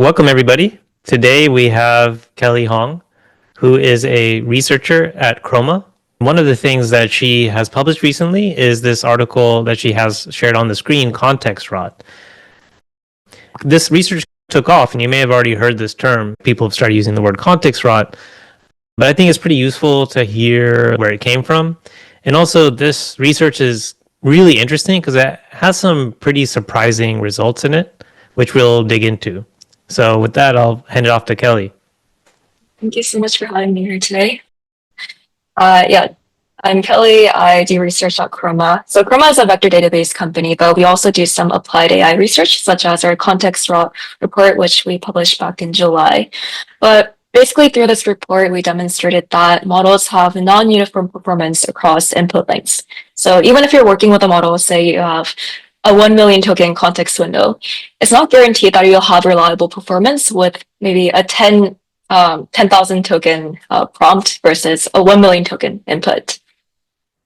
Welcome, everybody. Today we have Kelly Hong, who is a researcher at Chroma. One of the things that she has published recently is this article that she has shared on the screen, Context Rot. This research took off, and you may have already heard this term. People have started using the word context rot, but I think it's pretty useful to hear where it came from. And also, this research is really interesting because it has some pretty surprising results in it, which we'll dig into. So with that, I'll hand it off to Kelly. Thank you so much for having me here today. I'm Kelly. I do research at Chroma. So Chroma is a vector database company, but we also do some applied AI research, such as our context rot report, which we published back in July. But basically, through this report, we demonstrated that models have non-uniform performance across input lengths. So even if you're working with a model, say you have a 1 million token context window, it's not guaranteed that you'll have reliable performance with maybe a 10,000 token prompt versus a 1 million token input.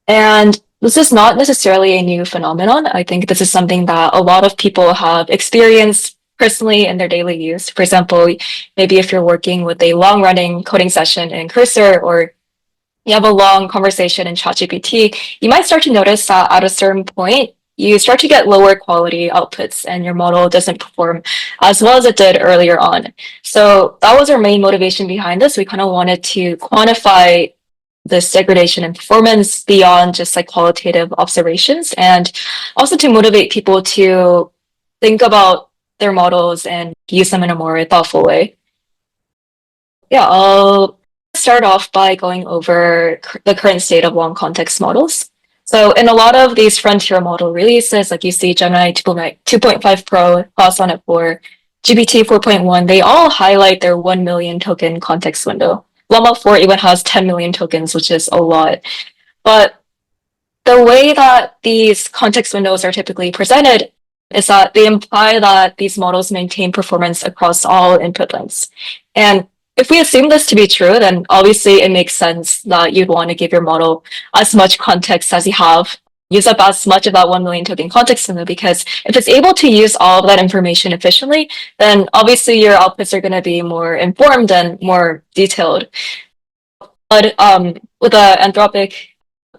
And this is not necessarily a new phenomenon. I think this is something that a lot of people have experienced personally in their daily use. For example, maybe if you're working with a long running coding session in Cursor, or you have a long conversation in ChatGPT, you might start to notice that at a certain point, you start to get lower quality outputs and your model doesn't perform as well as it did earlier on. So that was our main motivation behind this. We kind of wanted to quantify this degradation in performance beyond just like qualitative observations, and also to motivate people to think about their models and use them in a more thoughtful way. I'll start off by going over the current state of long context models. So in a lot of these frontier model releases, like you see Gemini 2.5 Pro, Claude Sonnet 4, GPT 4.1, they all highlight their 1 million token context window. Llama 4 even has 10 million tokens, which is a lot. But the way that these context windows are typically presented is that they imply that these models maintain performance across all input lengths. And if we assume this to be true, then obviously it makes sense that you'd want to give your model as much context as you have, use up as much of that 1 million token context window, because if it's able to use all of that information efficiently, then obviously your outputs are going to be more informed and more detailed. But with the Anthropic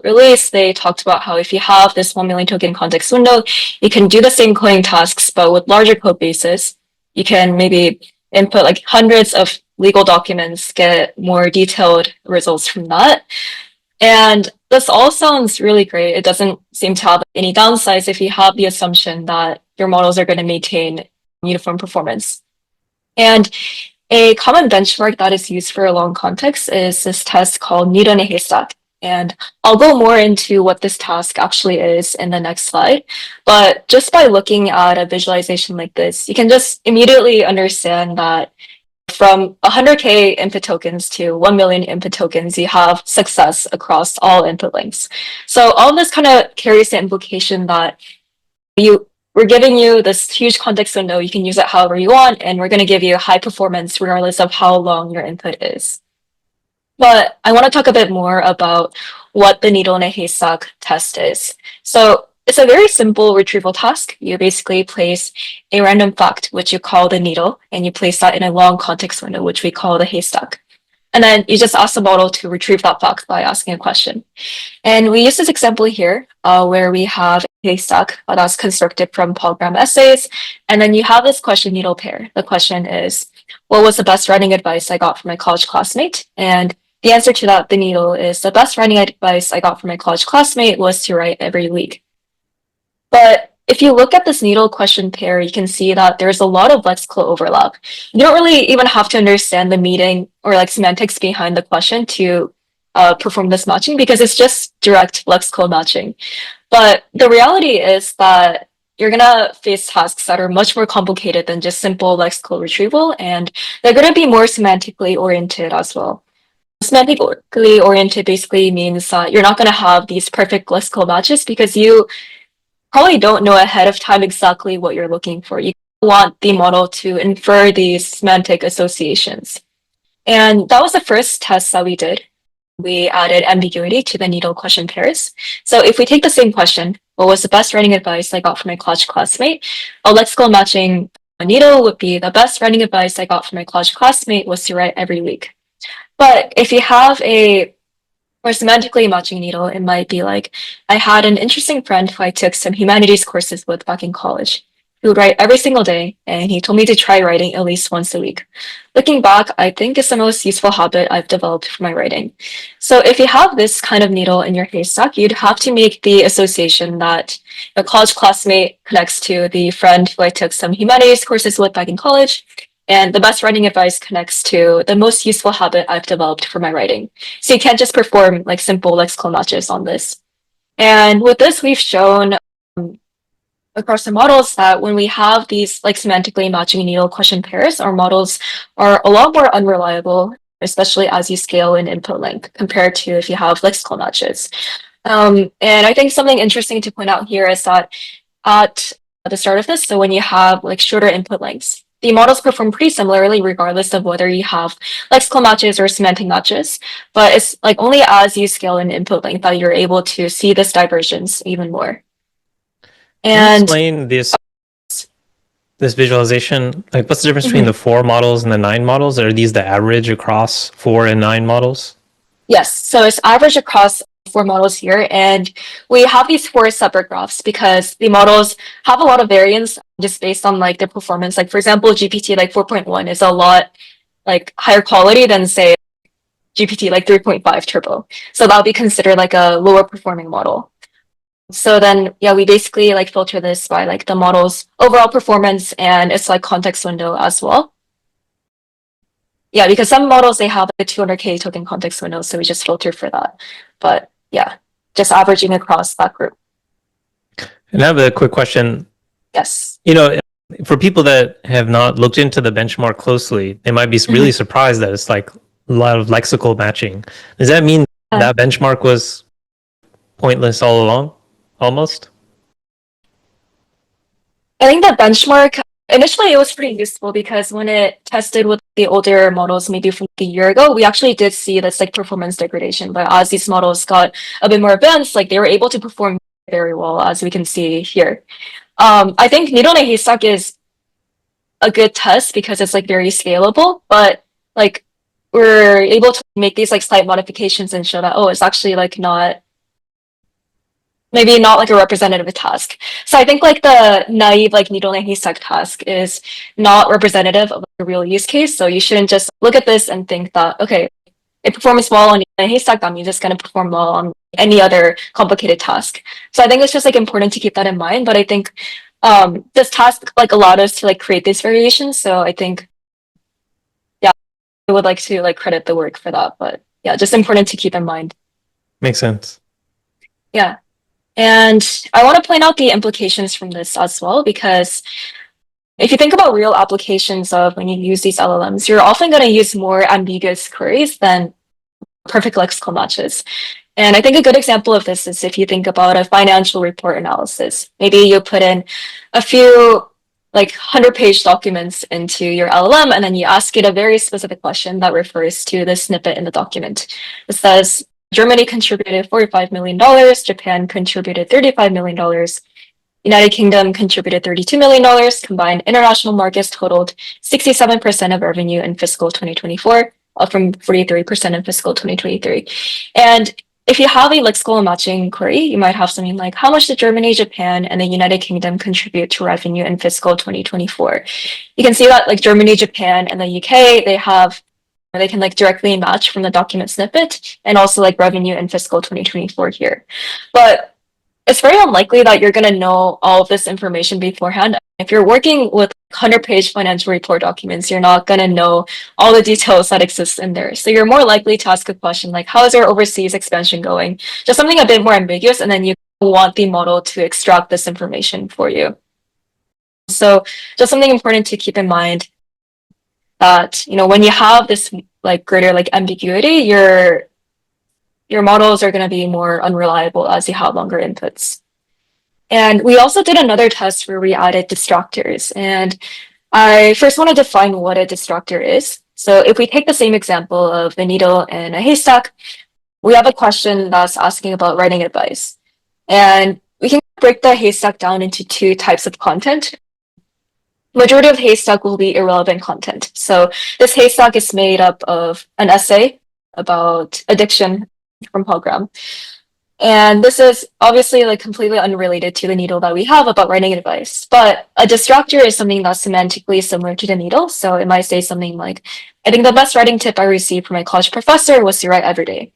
release, they talked about how if you have this 1 million token context window, you can do the same coding tasks, but with larger code bases. You can maybe input like hundreds of legal documents, get more detailed results from that. And this all sounds really great. It doesn't seem to have any downsides if you have the assumption that your models are going to maintain uniform performance. And a common benchmark that is used for a long context is this test called Needle in a Haystack. And I'll go more into what this task actually is in the next slide. But just by looking at a visualization like this, you can just immediately understand that from 100K input tokens to 1 million input tokens, you have success across all input lengths. So all of this kind of carries the implication that we're giving you this huge context window. You can use it however you want, and we're going to give you high performance regardless of how long your input is. But I want to talk a bit more about what the needle in a haystack test is. So it's a very simple retrieval task. You basically place a random fact, which you call the needle, and you place that in a long context window, which we call the haystack. And then you just ask the model to retrieve that fact by asking a question. And we use this example here where we have a haystack that's constructed from polygram essays. And then you have this question needle pair. The question is, what was the best writing advice I got from my college classmate? And the answer to that, the needle, is the best writing advice I got from my college classmate was to write every week. But if you look at this needle question pair, you can see that there's a lot of lexical overlap. You don't really even have to understand the meaning or like semantics behind the question to perform this matching, because it's just direct lexical matching. But the reality is that you're going to face tasks that are much more complicated than just simple lexical retrieval, and they're going to be more semantically oriented as well. Semantically oriented basically means that you're not going to have these perfect lexical matches because you probably don't know ahead of time exactly what you're looking for. You want the model to infer these semantic associations. And that was the first test that we did. We added ambiguity to the needle question pairs. So if we take the same question, what was the best writing advice I got from my college classmate? A lexical matching needle would be the best writing advice I got from my college classmate was to write every week. But if you have a more semantically matching needle, it might be like, I had an interesting friend who I took some humanities courses with back in college. He would write every single day, and he told me to try writing at least once a week. Looking back, I think it's the most useful habit I've developed for my writing. So if you have this kind of needle in your haystack, you'd have to make the association that a college classmate connects to the friend who I took some humanities courses with back in college, and the best writing advice connects to the most useful habit I've developed for my writing. So you can't just perform like simple lexical matches on this. And with this, we've shown across the models that when we have these like semantically matching needle question pairs, our models are a lot more unreliable, especially as you scale in input length compared to if you have lexical matches. And I think something interesting to point out here is that at the start of this, so when you have like shorter input lengths, the models perform pretty similarly regardless of whether you have lexical matches or semantic matches, but it's like only as you scale in input length that you're able to see this divergence even more. Can you And explain this visualization? Like, what's the difference between the 4 models and the 9 models? Are these the average across 4 and 9 models? yes, so it's average across 4 models here, and we have these 4 separate graphs because the models have a lot of variance just based on like their performance. Like for example, GPT like 4.1 is a lot like higher quality than say GPT like 3.5 turbo. So that'll be considered like a lower performing model. So then, yeah, we basically like filter this by like the model's overall performance and its like context window as well. Yeah, because some models they have a 200K token context window, so we just filter for that. But yeah, just averaging across that group. And I have a quick question. Yes. You know, for people that have not looked into the benchmark closely, they might be really surprised that it's like a lot of lexical matching. Does that mean that benchmark was pointless all along, almost? I think that benchmark initially it was pretty useful because when it tested with the older models, maybe from a year ago, we actually did see this like performance degradation. But as these models got a bit more advanced, like they were able to perform very well, as we can see here. I think needle in a haystack is a good test because it's like very scalable, but like we're able to make these like slight modifications and show that, oh, it's actually like not maybe not like a representative task. So I think like the naive like needle in a haystack task is not representative of a real use case. So you shouldn't just look at this and think that, okay, it performs well on a haystack, that means it's going to perform well on any other complicated task. So I think it's just like important to keep that in mind. But I think this task like allowed us to like create these variations. So I think, yeah, I would like to like credit the work for that. But yeah, just important to keep in mind. Makes sense. Yeah. And I want to point out the implications from this as well, because if you think about real applications of when you use these LLMs, you're often going to use more ambiguous queries than perfect lexical matches. And I think a good example of this is if you think about a financial report analysis. Maybe you put in a few like 100-page documents into your LLM, and then you ask it a very specific question that refers to the snippet in the document. It says, Germany contributed $45 million, Japan contributed $35 million, United Kingdom contributed $32 million, combined international markets totaled 67% of revenue in fiscal 2024, up from 43% in fiscal 2023. And if you have a lexical matching query, you might have something like, how much did Germany, Japan, and the United Kingdom contribute to revenue in fiscal 2024? You can see that like Germany, Japan, and the UK, they can like directly match from the document snippet and also like revenue in fiscal 2024 here. But it's very unlikely that you're going to know all of this information beforehand. If you're working with 100-page financial report documents, you're not going to know all the details that exist in there. So you're more likely to ask a question like, how is your overseas expansion going? Just something a bit more ambiguous, and then you want the model to extract this information for you. So just something important to keep in mind that, you know, when you have this like greater like ambiguity, your models are going to be more unreliable as you have longer inputs. And we also did another test where we added distractors. And I first want to define what a distractor is. So if we take the same example of the needle in a haystack, we have a question that's asking about writing advice. And we can break the haystack down into 2 types of content. majority of Haystack will be irrelevant content. So this Haystack is made up of an essay about addiction from program. And this is obviously like completely unrelated to the needle that we have about writing advice. But a distractor is something that's semantically similar to the needle. So it might say something like, I think the best writing tip I received from my college professor was to write every day.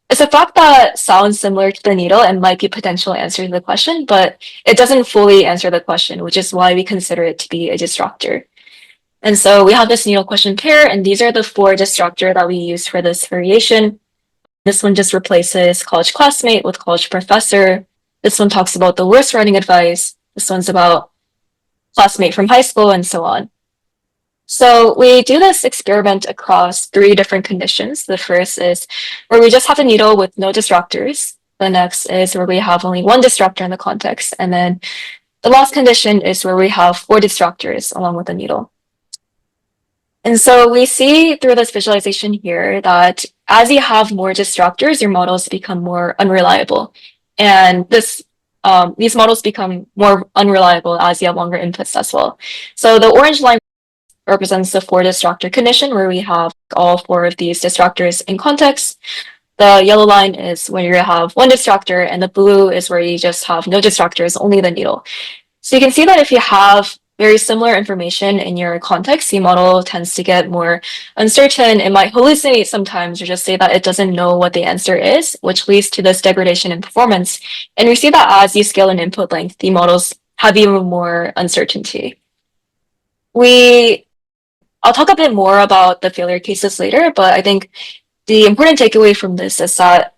It's a fact that sounds similar to the needle and might be a potential answer to the question, but it doesn't fully answer the question, which is why we consider it to be a distractor. And so we have this needle question pair, and these are the 4 distractor that we use for this variation. This one just replaces college classmate with college professor. This one talks about the worst writing advice. This one's about classmate from high school, and so on. So we do this experiment across 3 different conditions. The first is where we just have a needle with no distractors. The next is where we have only 1 distractor in the context. And then the last condition is where we have 4 distractors along with the needle. And so we see through this visualization here that as you have more distractors, your models become more unreliable. And these models become more unreliable as you have longer inputs as well. So the orange line represents the 4 distractor condition where we have all 4 of these distractors in context. The yellow line is where you have 1 distractor, and the blue is where you just have no distractors, only the needle. So you can see that if you have very similar information in your context, the model tends to get more uncertain. It might hallucinate sometimes or just say that it doesn't know what the answer is, which leads to this degradation in performance. And we see that as you scale in input length, the models have even more uncertainty. I'll talk a bit more about the failure cases later, but I think the important takeaway from this is that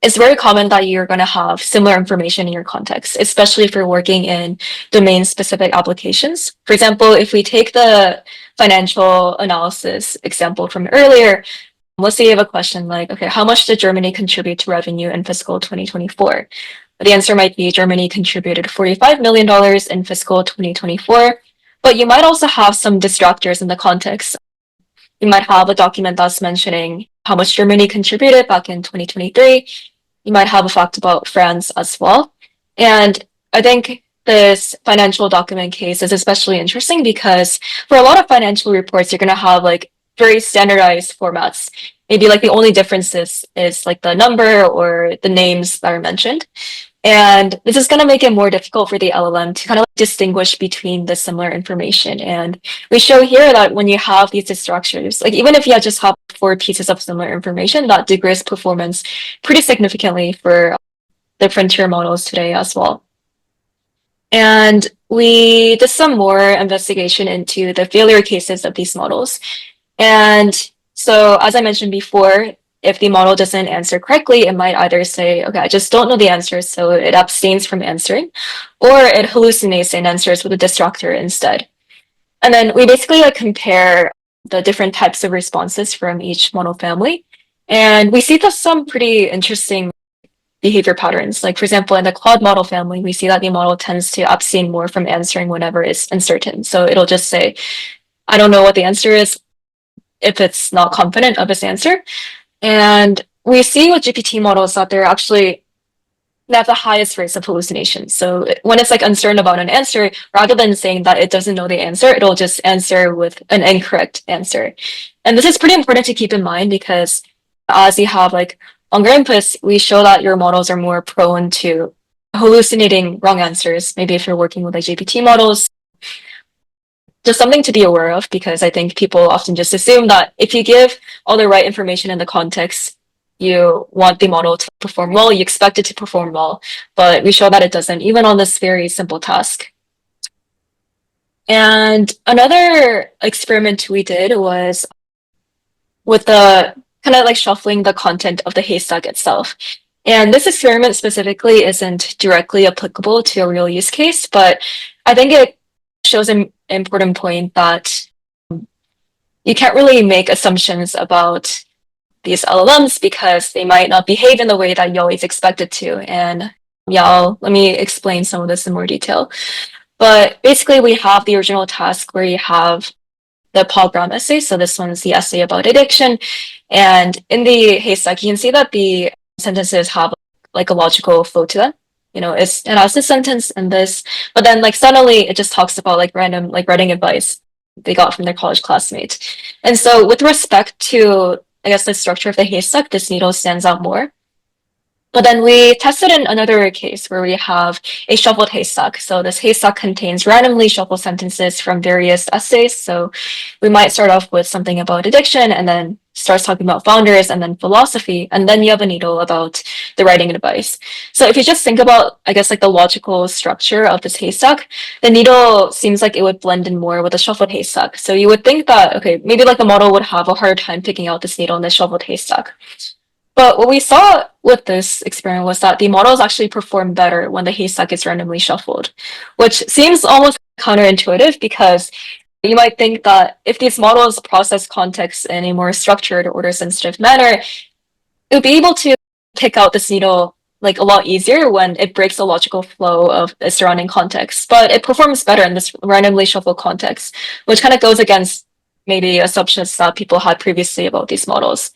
it's very common that you're going to have similar information in your context, especially if you're working in domain-specific applications. For example, if we take the financial analysis example from earlier, let's say you have a question like, okay, how much did Germany contribute to revenue in fiscal 2024? The answer might be Germany contributed $45 million in fiscal 2024, but you might also have some distractors in the context. You might have a document that's mentioning how much Germany contributed back in 2023. You might have a fact about France as well. And I think this financial document case is especially interesting because for a lot of financial reports, you're going to have like very standardized formats. Maybe like the only difference is like the number or the names that are mentioned. And this is going to make it more difficult for the LLM to kind of distinguish between the similar information. And we show here that when you have these distractors, like even if you just have 4 pieces of similar information, that degrades performance pretty significantly for the frontier models today as well. And we did some more investigation into the failure cases of these models. And so as I mentioned before, if the model doesn't answer correctly, it might either say, okay, I just don't know the answer, so it abstains from answering, or it hallucinates and answers with a distractor instead. And then we basically like compare the different types of responses from each model family. And we see that some pretty interesting behavior patterns. Like for example, in the Claude model family, we see that the model tends to abstain more from answering whenever it's uncertain. So it'll just say, I don't know what the answer is if it's not confident of its answer. And we see with GPT models that they have the highest rates of hallucinations. So when it's like uncertain about an answer, rather than saying that it doesn't know the answer, it'll just answer with an incorrect answer. And this is pretty important to keep in mind because as you have like longer inputs, we show that your models are more prone to hallucinating wrong answers. Maybe if you're working with like GPT models, just something to be aware of, because I think people often just assume that if you give all the right information in the context, you want the model to perform well, you expect it to perform well, but we show that it doesn't, even on this very simple task. And another experiment we did was with the kind of like shuffling the content of the haystack itself. And this experiment specifically isn't directly applicable to a real use case, but I think it shows an important point that you can't really make assumptions about these LLMs because they might not behave in the way that you always expect it to. And yeah, let me explain some of this in more detail. But basically, we have the original task where you have the program essay. So this one's the essay about addiction. And in the haystack, you can see that the sentences have like a logical flow to them. it has this sentence and this, but then like suddenly it just talks about like random like writing advice they got from their college classmates. And so with respect to, I guess, the structure of the haystack, this needle stands out more. But then we tested in another case where we have a shuffled haystack. So this haystack contains randomly shuffled sentences from various essays. So we might start off with something about addiction and then starts talking about founders and then philosophy. And then you have a needle about the writing advice. So if you just think about, I guess, like the logical structure of this haystack, the needle seems like it would blend in more with the shuffled haystack. So you would think that, okay, maybe like the model would have a harder time picking out this needle in the shuffled haystack. But what we saw with this experiment was that the models actually perform better when the haystack is randomly shuffled, which seems almost counterintuitive because you might think that if these models process context in a more structured, order-sensitive manner, it would be able to pick out this needle like a lot easier when it breaks the logical flow of the surrounding context. But it performs better in this randomly shuffled context, which kind of goes against maybe assumptions that people had previously about these models.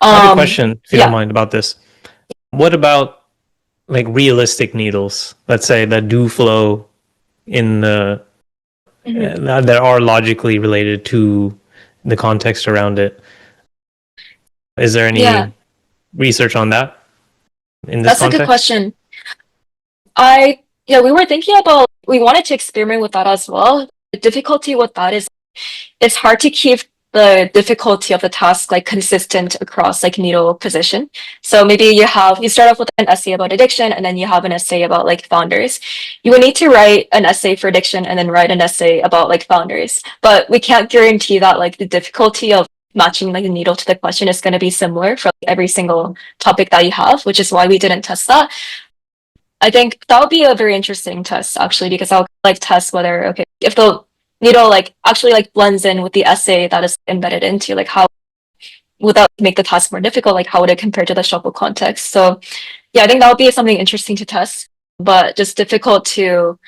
I have a question, if you don't Yeah. mind, about this. What about like realistic needles, let's say, that do flow in the that are logically related to the context around it? Is there any Yeah, research on that in this that's a good context? question. We were thinking about, we wanted to experiment with that as well. The difficulty with that is it's hard to keep the difficulty of the task like consistent across like needle position. So maybe you start off with an essay about addiction and then you have an essay about like founders. You would need to write an essay for addiction and then write an essay about like founders. But we can't guarantee that like the difficulty of matching like the needle to the question is going to be similar for like, every single topic that you have, which is why we didn't test that. I think that would be a very interesting test actually, because I'll like test whether, okay, if the needle like actually like blends in with the essay that is embedded into like how, without make the task more difficult, like how would it compare to the shuffle context? So yeah, I think that would be something interesting to test, but just difficult to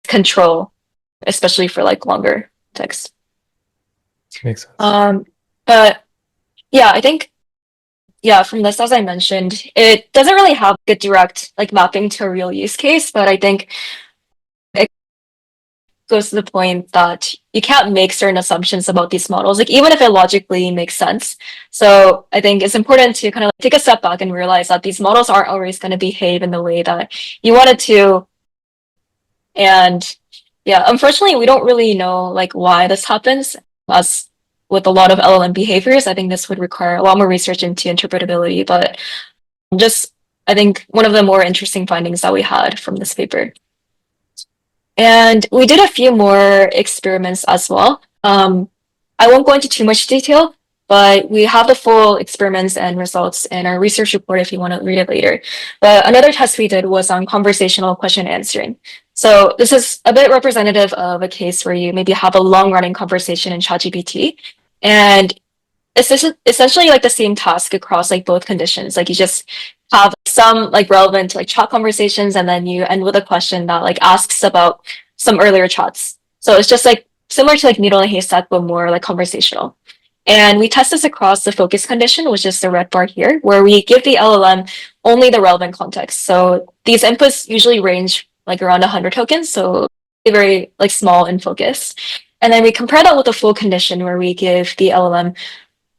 control, especially for like longer text. Makes sense. But yeah, I think from this, as I mentioned, it doesn't really have a direct like mapping to a real use case, but I think it goes to the point that you can't make certain assumptions about these models, like even if it logically makes sense. So I think it's important to kind of take a step back and realize that these models aren't always going to behave in the way that you want it to. And yeah, unfortunately, we don't really know like why this happens. As with a lot of LLM behaviors, I think this would require a lot more research into interpretability, but just I think one of the more interesting findings that we had from this paper. And we did a few more experiments as well. I won't go into too much detail, but we have the full experiments and results in our research report if you want to read it later. But another test we did was on conversational question answering. So this is a bit representative of a case where you maybe have a long running conversation in ChatGPT, and it's essentially like the same task across like both conditions. Like you just have some like relevant like chat conversations, and then you end with a question that like asks about some earlier chats. So it's just like similar to like needle and haystack, but more like conversational. And we test this across the focus condition, which is the red bar here, where we give the LLM only the relevant context. So these inputs usually range like around 100 tokens, so very like small in focus. And then we compare that with the full condition, where we give the LLM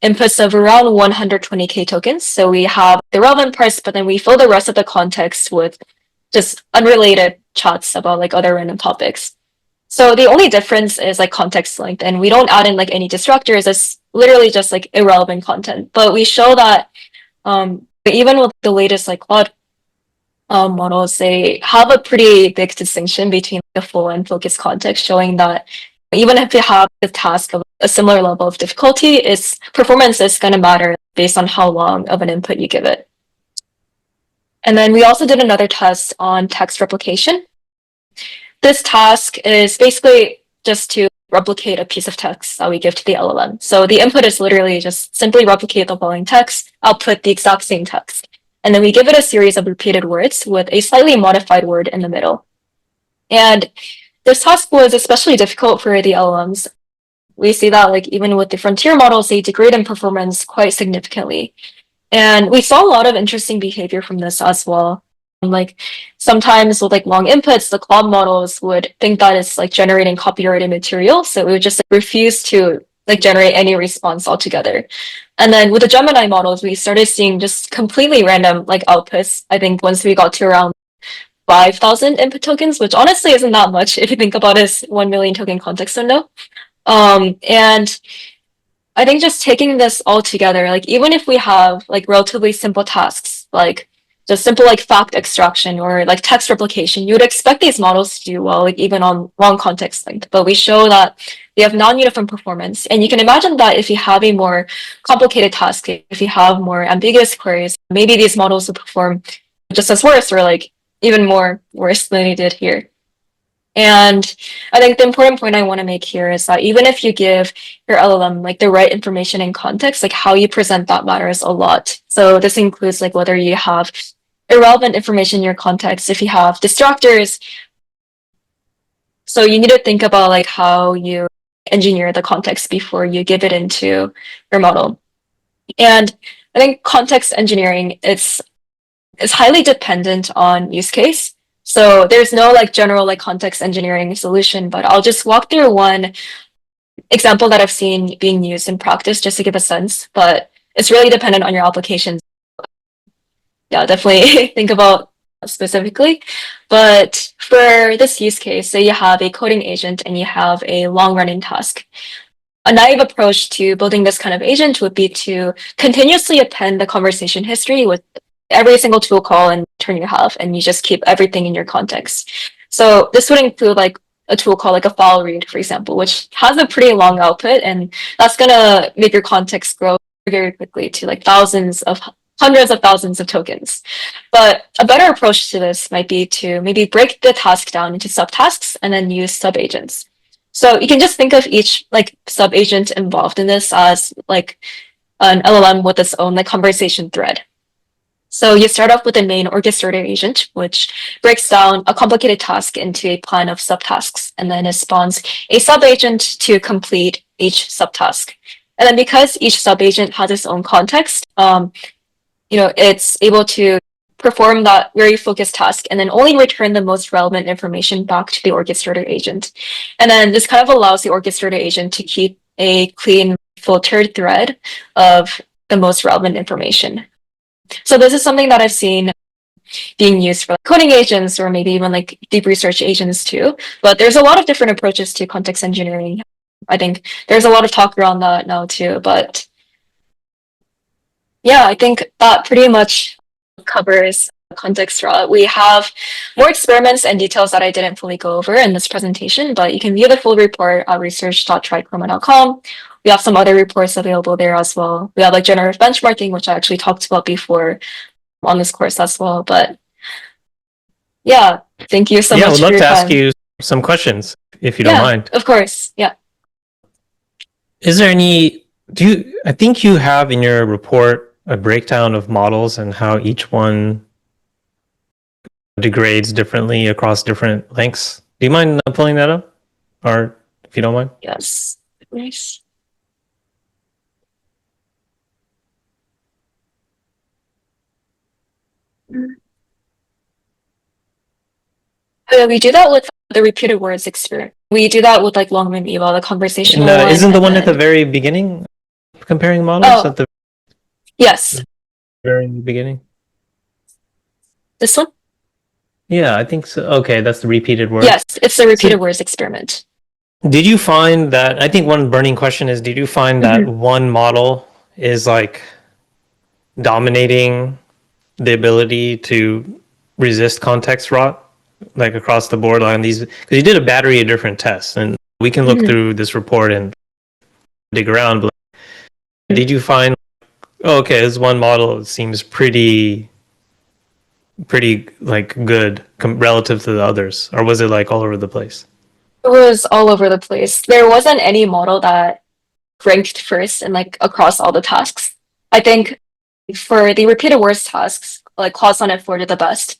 inputs of around 120K tokens. So we have the relevant parts, but then we fill the rest of the context with just unrelated chats about like other random topics. So the only difference is like context length, and we don't add in like any distractors. It's literally just like irrelevant content. But we show that even with the latest like Claude models, they have a pretty big distinction between the full and focused context, showing that even if you have the task of a similar level of difficulty, its performance is going to matter based on how long of an input you give it. And then we also did another test on text replication. This task is basically just to replicate a piece of text that we give to the LLM. So the input is literally just simply replicate the following text, output the exact same text. And then we give it a series of repeated words with a slightly modified word in the middle. And this task was especially difficult for the LLMs. We see that like even with the frontier models, they degrade in performance quite significantly. And we saw a lot of interesting behavior from this as well. Like sometimes with like long inputs, the Claude models would think that it's like generating copyrighted material. So it would just like, refuse to like generate any response altogether. And then with the Gemini models, we started seeing just completely random like outputs. I think once we got to around 5,000 input tokens, which honestly isn't that much if you think about it as 1 million token context window. And I think just taking this all together, like even if we have like relatively simple tasks, like just simple like fact extraction or like text replication, you would expect these models to do well, like even on long context length. But we show that they have non-uniform performance. And you can imagine that if you have a more complicated task, if you have more ambiguous queries, maybe these models will perform just as worse or like even more worse than they did here. And I think the important point I want to make here is that even if you give your LLM like the right information and context, like how you present that matters a lot. So this includes like whether you have irrelevant information in your context, if you have distractors. So you need to think about like how you engineer the context before you give it into your model. And I think context engineering is highly dependent on use case. So there's no like general like context engineering solution, but I'll just walk through one example that I've seen being used in practice just to give a sense, but it's really dependent on your applications. Yeah, definitely think about specifically. But for this use case, say you have a coding agent and you have a long running task. A naive approach to building this kind of agent would be to continuously append the conversation history with every single tool call and turn you have, and you just keep everything in your context. So this would include like a tool called like a file read, for example, which has a pretty long output, and that's gonna make your context grow very quickly to like hundreds of thousands of tokens. But a better approach to this might be to maybe break the task down into subtasks and then use subagents. So you can just think of each like subagent involved in this as like an LLM with its own like conversation thread. So you start off with a main orchestrator agent, which breaks down a complicated task into a plan of subtasks, and then it spawns a subagent to complete each subtask. And then because each subagent has its own context, it's able to perform that very focused task and then only return the most relevant information back to the orchestrator agent. And then this kind of allows the orchestrator agent to keep a clean filtered thread of the most relevant information. So this is something that I've seen being used for like, coding agents or maybe even like deep research agents too. But there's a lot of different approaches to context engineering. I think there's a lot of talk around that now too. But yeah, I think that pretty much covers context raw. We have more experiments and details that I didn't fully go over in this presentation, but you can view the full report at research.trychroma.com. We have some other reports available there as well. We have like generative benchmarking, which I actually talked about before on this course as well. But yeah, thank you so much. Yeah, I would for love your to time. ask you some questions if you don't mind. Of course. Yeah. Is there I think you have in your report a breakdown of models and how each one degrades differently across different lengths. Do you mind pulling that up? Or if you don't mind? Yes. Nice. We do that with the repeated words experiment. We do that with like long-run eval, the conversational one. Isn't the one at the very beginning comparing models at the yes very beginning? This one? Yeah, I think so. Okay, that's the repeated words. Yes, it's the repeated words experiment. Did you find that? I think one burning question is: did you find that one model is like dominating the ability to resist context rot? Like across the board on these, because you did a battery of different tests, and we can look through this report and dig around. But did you find, okay, this one model seems pretty like good relative to the others, or was it like all over the place? It was all over the place. There wasn't any model that ranked first and like across all the tasks. I think for the repeated words tasks, like Claude Sonnet 4 did the best.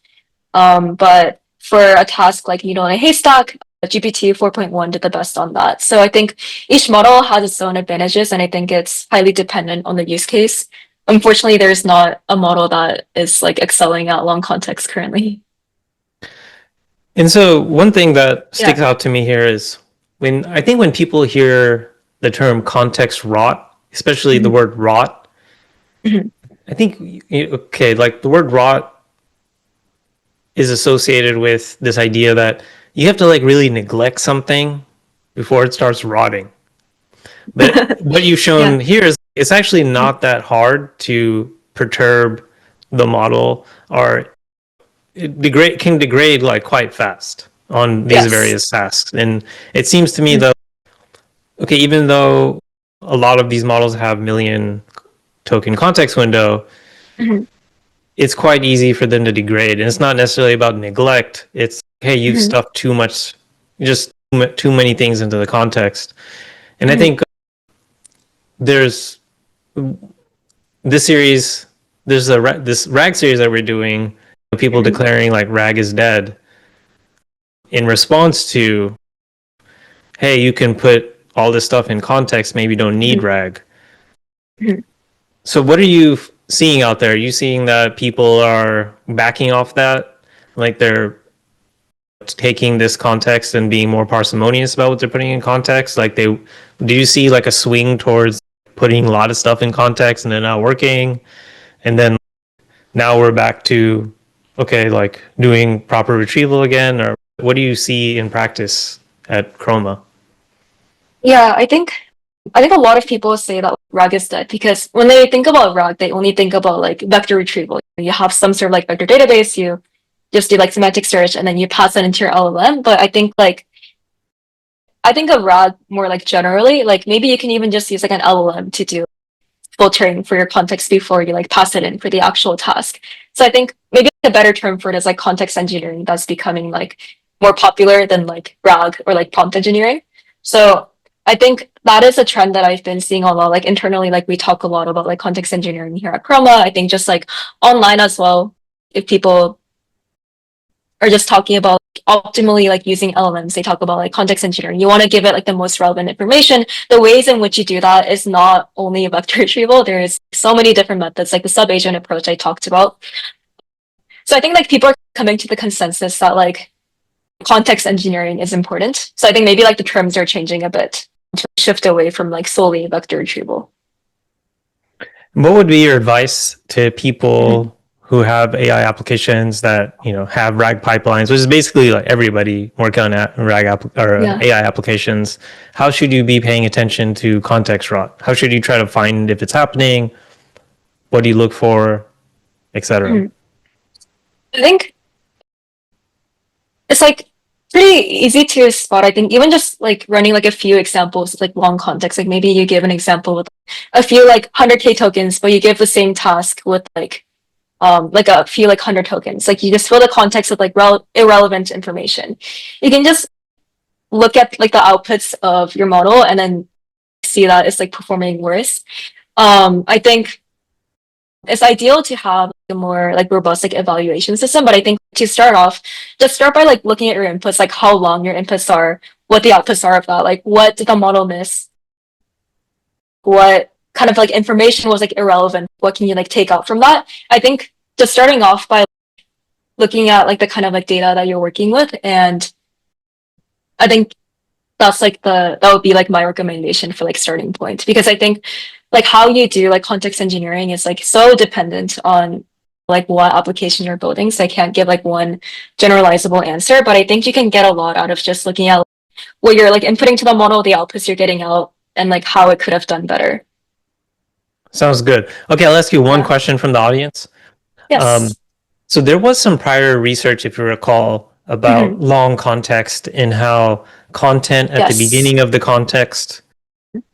But for a task like needle in a haystack, GPT 4.1 did the best on that. So I think each model has its own advantages, and I think it's highly dependent on the use case. unfortunately, there's not a model that is like excelling at long context currently. And so one thing that Yeah. sticks out to me here is when people hear the term context rot, especially the Mhm. word rot, Mhm. I think okay, like the word rot is associated with this idea that you have to like really neglect something before it starts rotting. But what you've Yeah. shown here is it's actually not that hard to perturb the model, or it can degrade like quite fast on these Yes. various tasks. And it seems to me Mhm. that okay, even though a lot of these models have million token context window, Mhm. it's quite easy for them to degrade. And it's not necessarily about neglect. It's hey, you've Mhm. stuffed too much, just too many things into the context. And I Mhm. think there's this series, there's this RAG series that we're doing, people Mhm. declaring like RAG is dead in response to, hey, you can put all this stuff in context, maybe you don't need Mhm. RAG. Mhm. So what are you seeing out there? Are you seeing that people are backing off that? Like they're taking this context and being more parsimonious about what they're putting in context? Like do you see like a swing towards putting a lot of stuff in context and then not working? And then now we're back to okay, like doing proper retrieval again, or what do you see in practice at Chroma? Yeah, I think a lot of people say that RAG is dead because when they think about RAG, they only think about like vector retrieval. You have some sort of like vector database, you just do like semantic search and then you pass that into your LLM. But I think of RAG more like generally, like maybe you can even just use like an LLM to do filtering for your context before you like pass it in for the actual task. So I think maybe a better term for it is like context engineering that's becoming like more popular than like RAG or like prompt engineering. So I think that is a trend that I've been seeing a lot. Like internally, like we talk a lot about like context engineering here at Chroma. I think just like online as well, if people are just talking about optimally like using LLMs, they talk about like context engineering. You want to give it like the most relevant information. The ways in which you do that is not only vector retrieval. There is so many different methods, like the sub-agent approach I talked about. So I think like people are coming to the consensus that like context engineering is important. So I think maybe like the terms are changing a bit to shift away from like solely vector retrieval. What would be your advice to Mhm. people who have AI applications that have RAG pipelines, which is basically like everybody working on Yeah. AI applications? How should you be paying attention to context rot? How should you try to find if it's happening? What do you look for, etc.? Mhm. I think it's like pretty easy to spot. I think even just like running like a few examples, like long context, like maybe you give an example with a few like 100K tokens, but you give the same task with like a few like 100 tokens. Like you just fill the context with like irrelevant information. You can just look at like the outputs of your model and then see that it's like performing worse. I think it's ideal to have a more like robust like evaluation system, but I think to start off, just start by like looking at your inputs, like how long your inputs are, what the outputs are of that, like what did the model miss, what kind of like information was like irrelevant, what can you like take out from that. I think just starting off by looking at like the kind of like data that you're working with, and I think that would be like my recommendation for like starting point, because I think like how you do like context engineering is like so dependent on like what application you're building, so I can't give like one generalizable answer, but I think you can get a lot out of just looking at what you're like inputting to the model, the outputs you're getting out, and like how it could have done better. Sounds good. Okay, I'll ask you one Yeah. question from the audience. Um, Yes. so there was some prior research, if you recall, Mhm. about long context and how content at the Yes. beginning of the context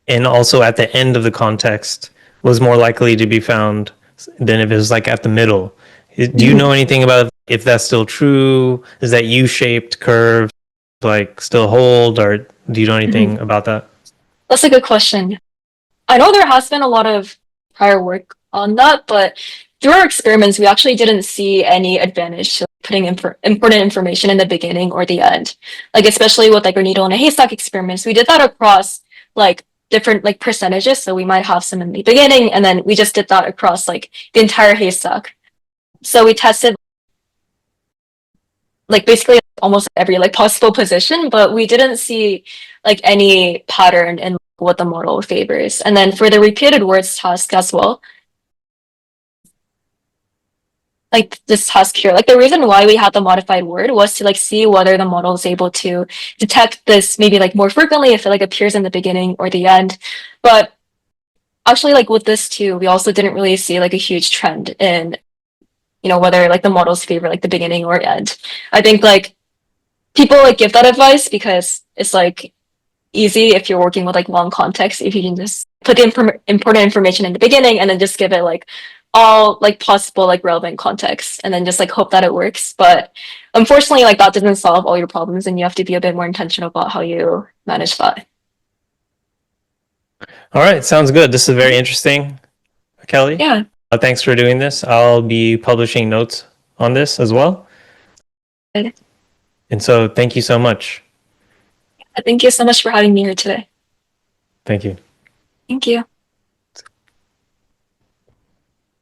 and also at the end of the context was more likely to be found than if it was like at the middle. Do you know Mhm. anything about if that's still true? Is that U-shaped curve like still hold, or do you know Mhm. anything about that? That's a good question. I know there has been a lot of prior work on that, but through our experiments, we actually didn't see any advantage to putting important information in the beginning or the end. Like especially with like our needle and a haystack experiments, we did that across like different like percentages. So we might have some in the beginning, and then we just did that across like the entire haystack. So we tested like basically almost every like possible position, but we didn't see like any pattern in what the model favors. And then for the repeated words task as well, like this task here, like the reason why we had the modified word was to like see whether the model is able to detect this maybe like more frequently if it like appears in the beginning or the end. But actually like with this too, we also didn't really see like a huge trend in, you know, whether like the models favor like the beginning or end. I think like people like give that advice because it's like easy if you're working with like long context, if you can just put the important information in the beginning and then just give it like all like possible like relevant context and then just like hope that it works. But unfortunately like that doesn't solve all your problems and you have to be a bit more intentional about how you manage that. All right, sounds good. This is very interesting, Kelly. Yeah. Thanks for doing this. I'll be publishing notes on this as well. Good. And so thank you so much. Thank you so much for having me here today. Thank you. Thank you.